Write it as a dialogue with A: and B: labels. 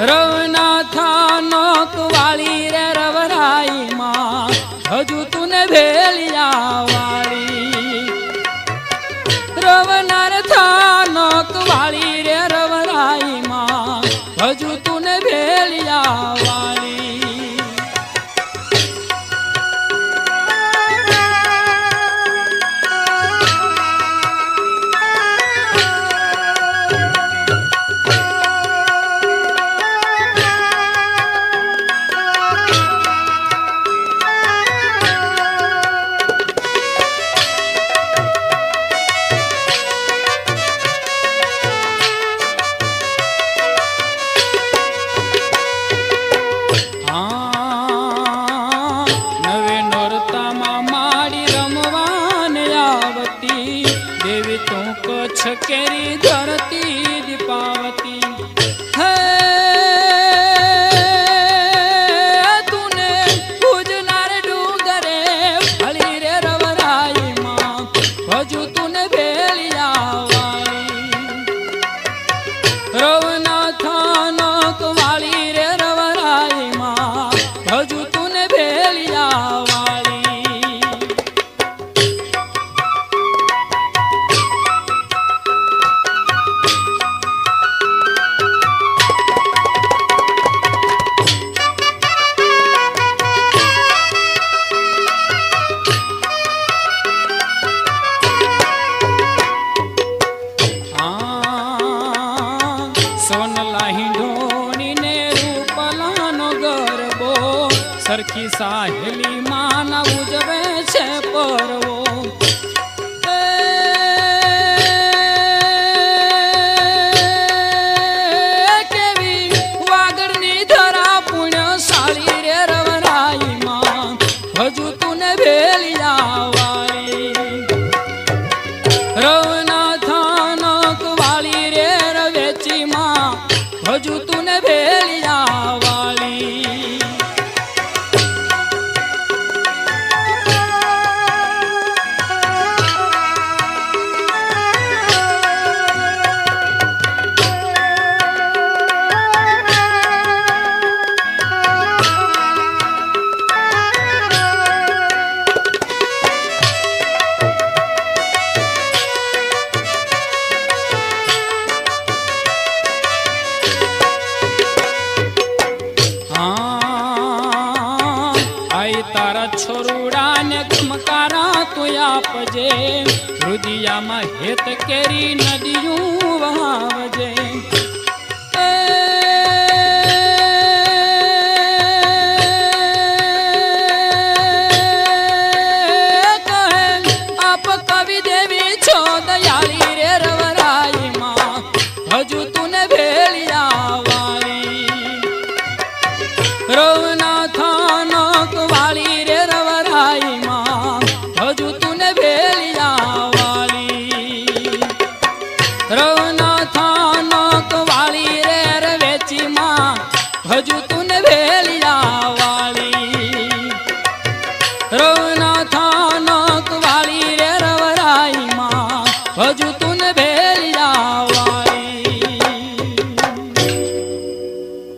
A: रवनाथा नोक वाली रे रवराई माँ हजू तूने भेलिया वाली रवनार था नोक वाली रे रवराई माँ हजू तूने भेलिया वाली केरी धरती दीपावती है तूने पूजनार डूगरे फली रे रवराई माँ हजू तूने भेलिया वाली रवनाथा नोक वाली रे रवराई माँ हजू तूने भेलिया वाली सरखी साहेली माना उजवे छे परवो केवी वागड़नी धरा पुण्यशाली रे रवराई माँ हजू तूने भेलिया वाली रवनाथा नोक वाली रे रवेची माँ हजू तूने भेलिया वाली तारा छोरुड़ा ने खमकारा तो आपजे रुदिया में हेत केरी नदियों वहावजे आप कवि देवी छो दयाली रे रवराई माँ हजू तूने भेलिया वाली रवनाथा नोक वाली रे रवराई माँ हजू तूने भेलिया वाली रवनाथा नोक वाली रे रवेची माँ हजू